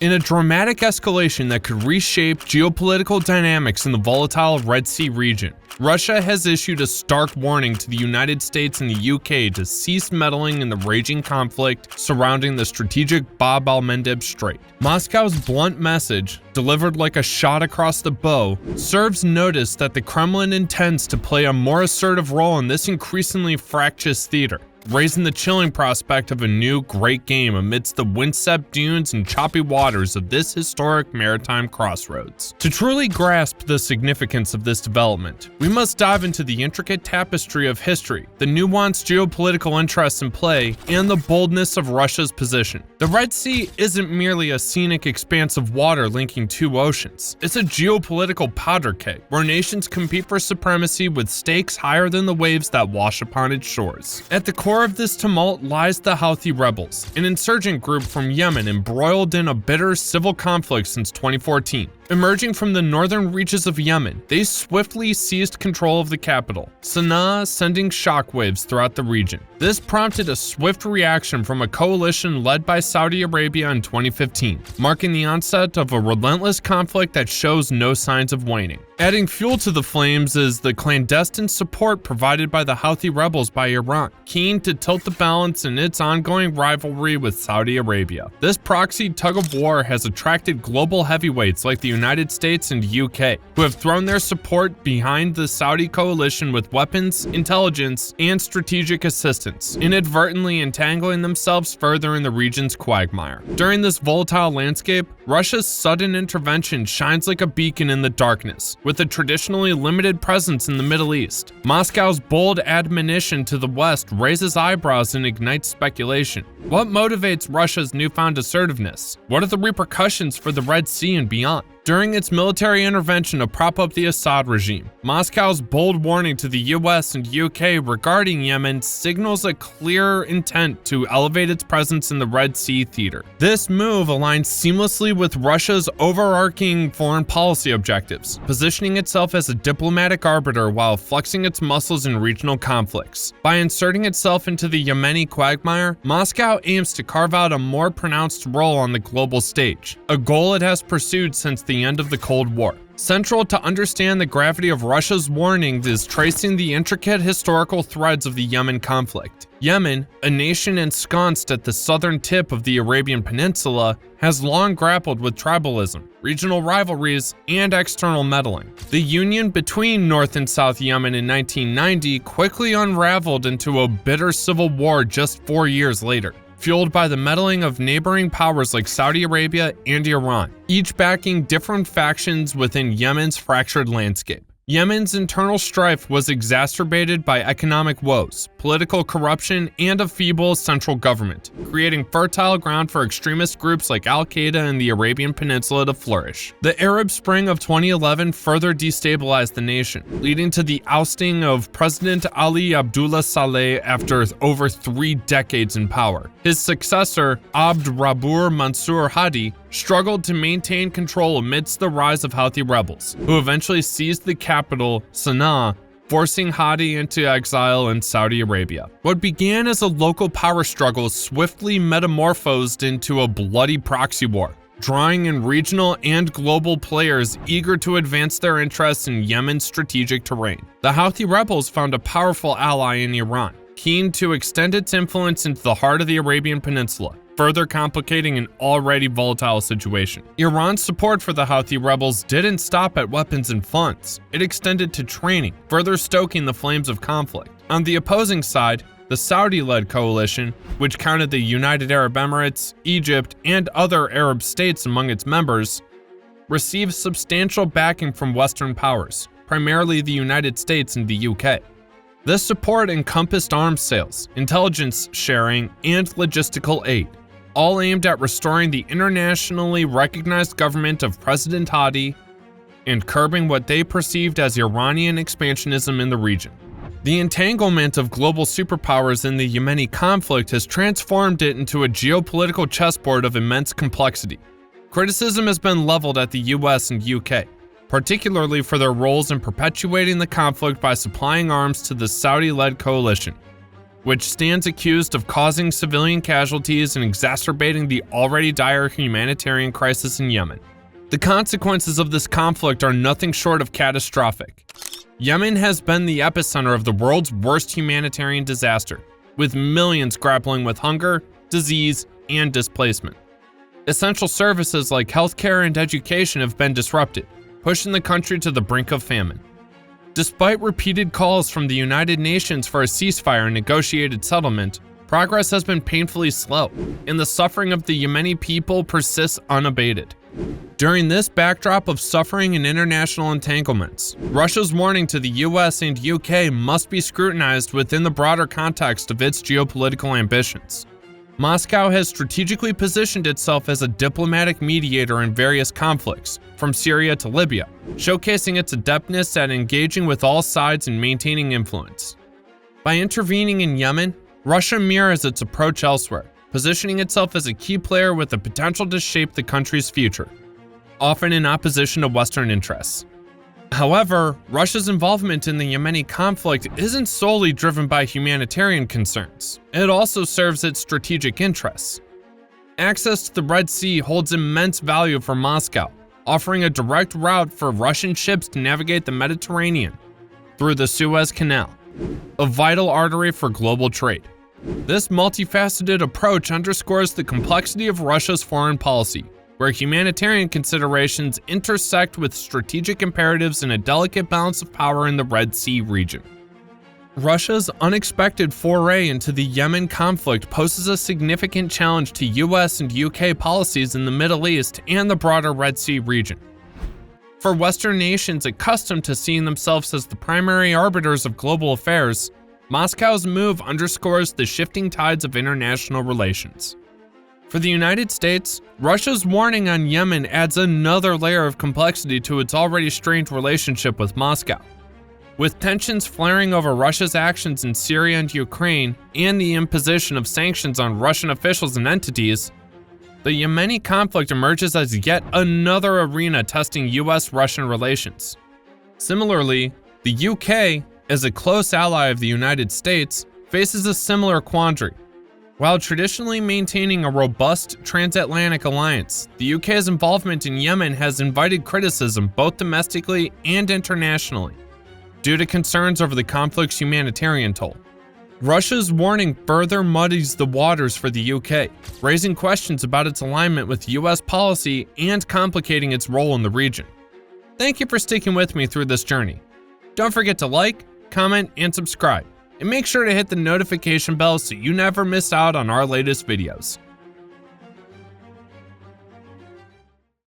In a dramatic escalation that could reshape geopolitical dynamics in the volatile Red Sea region, Russia has issued a stark warning to the United States and the UK to cease meddling in the raging conflict surrounding the strategic Bab-el-Mandeb Strait. Moscow's blunt message, delivered like a shot across the bow, serves notice that the Kremlin intends to play a more assertive role in this increasingly fractious theater, raising the chilling prospect of a new great game amidst the windswept dunes and choppy waters of this historic maritime crossroads. To truly grasp the significance of this development, we must dive into the intricate tapestry of history, the nuanced geopolitical interests in play, and the boldness of Russia's position. The Red Sea isn't merely a scenic expanse of water linking two oceans. It's a geopolitical powder keg where nations compete for supremacy with stakes higher than the waves that wash upon its shores. At the core of this tumult lies the Houthi rebels, an insurgent group from Yemen embroiled in a bitter civil conflict since 2014. Emerging from the northern reaches of Yemen, they swiftly seized control of the capital, Sana'a, sending shockwaves throughout the region. This prompted a swift reaction from a coalition led by Saudi Arabia in 2015, marking the onset of a relentless conflict that shows no signs of waning. Adding fuel to the flames is the clandestine support provided by the Houthi rebels by Iran, keen to tilt the balance in its ongoing rivalry with Saudi Arabia. This proxy tug-of-war has attracted global heavyweights like the United States and UK, who have thrown their support behind the Saudi coalition with weapons, intelligence, and strategic assistance, inadvertently entangling themselves further in the region's quagmire. During this volatile landscape, Russia's sudden intervention shines like a beacon in the darkness, with a traditionally limited presence in the Middle East. Moscow's bold admonition to the West raises eyebrows and ignites speculation. What motivates Russia's newfound assertiveness? What are the repercussions for the Red Sea and beyond? During its military intervention to prop up the Assad regime, Moscow's bold warning to the US and UK regarding Yemen signals a clear intent to elevate its presence in the Red Sea theater. This move aligns seamlessly with Russia's overarching foreign policy objectives, positioning itself as a diplomatic arbiter while flexing its muscles in regional conflicts. By inserting itself into the Yemeni quagmire, Moscow aims to carve out a more pronounced role on the global stage, a goal it has pursued since the end of the Cold War. Central to understand the gravity of Russia's warning is tracing the intricate historical threads of the Yemen conflict. Yemen, a nation ensconced at the southern tip of the Arabian Peninsula, has long grappled with tribalism, regional rivalries, and external meddling. The union between North and South Yemen in 1990 quickly unraveled into a bitter civil war just 4 years later, fueled by the meddling of neighboring powers like Saudi Arabia and Iran, each backing different factions within Yemen's fractured landscape. Yemen's internal strife was exacerbated by economic woes, political corruption, and a feeble central government, creating fertile ground for extremist groups like Al-Qaeda and the Arabian Peninsula to flourish. The Arab Spring of 2011 further destabilized the nation, leading to the ousting of President Ali Abdullah Saleh after over 3 decades in power. His successor, Abd Rabbur Mansur Hadi, struggled to maintain control amidst the rise of Houthi rebels, who eventually seized the capital, Sana'a, forcing Hadi into exile in Saudi Arabia. What began as a local power struggle swiftly metamorphosed into a bloody proxy war, drawing in regional and global players eager to advance their interests in Yemen's strategic terrain. The Houthi rebels found a powerful ally in Iran, keen to extend its influence into the heart of the Arabian Peninsula, further complicating an already volatile situation. Iran's support for the Houthi rebels didn't stop at weapons and funds. It extended to training, further stoking the flames of conflict. On the opposing side, the Saudi-led coalition, which counted the United Arab Emirates, Egypt, and other Arab states among its members, received substantial backing from Western powers, primarily the United States and the UK. This support encompassed arms sales, intelligence sharing, and logistical aid, all aimed at restoring the internationally recognized government of President Hadi and curbing what they perceived as Iranian expansionism in the region. The entanglement of global superpowers in the Yemeni conflict has transformed it into a geopolitical chessboard of immense complexity. Criticism has been leveled at the US and UK, particularly for their roles in perpetuating the conflict by supplying arms to the Saudi-led coalition. which stands accused of causing civilian casualties and exacerbating the already dire humanitarian crisis in Yemen. The consequences of this conflict are nothing short of catastrophic. Yemen has been the epicenter of the world's worst humanitarian disaster, with millions grappling with hunger, disease, and displacement. Essential services like healthcare and education have been disrupted, pushing the country to the brink of famine. Despite repeated calls from the United Nations for a ceasefire and negotiated settlement, progress has been painfully slow, and the suffering of the Yemeni people persists unabated. During this backdrop of suffering and international entanglements, Russia's warning to the US and UK must be scrutinized within the broader context of its geopolitical ambitions. Moscow has strategically positioned itself as a diplomatic mediator in various conflicts, from Syria to Libya, showcasing its adeptness at engaging with all sides and maintaining influence. By intervening in Yemen, Russia mirrors its approach elsewhere, positioning itself as a key player with the potential to shape the country's future, often in opposition to Western interests. However, Russia's involvement in the Yemeni conflict isn't solely driven by humanitarian concerns. It also serves its strategic interests. Access to the Red Sea holds immense value for Moscow, offering a direct route for Russian ships to navigate the Mediterranean through the Suez Canal, a vital artery for global trade. This multifaceted approach underscores the complexity of Russia's foreign policy, where humanitarian considerations intersect with strategic imperatives in a delicate balance of power in the Red Sea region. Russia's unexpected foray into the Yemen conflict poses a significant challenge to US and UK policies in the Middle East and the broader Red Sea region. For Western nations accustomed to seeing themselves as the primary arbiters of global affairs, Moscow's move underscores the shifting tides of international relations. For the United States, Russia's warning on Yemen adds another layer of complexity to its already strained relationship with Moscow. With tensions flaring over Russia's actions in Syria and Ukraine and the imposition of sanctions on Russian officials and entities, the Yemeni conflict emerges as yet another arena testing US-Russian relations. Similarly, the UK, as a close ally of the United States, faces a similar quandary. While traditionally maintaining a robust transatlantic alliance, the UK's involvement in Yemen has invited criticism both domestically and internationally, due to concerns over the conflict's humanitarian toll. Russia's warning further muddies the waters for the UK, raising questions about its alignment with US policy and complicating its role in the region. Thank you for sticking with me through this journey. Don't forget to like, comment, and subscribe. And make sure to hit the notification bell so you never miss out on our latest videos.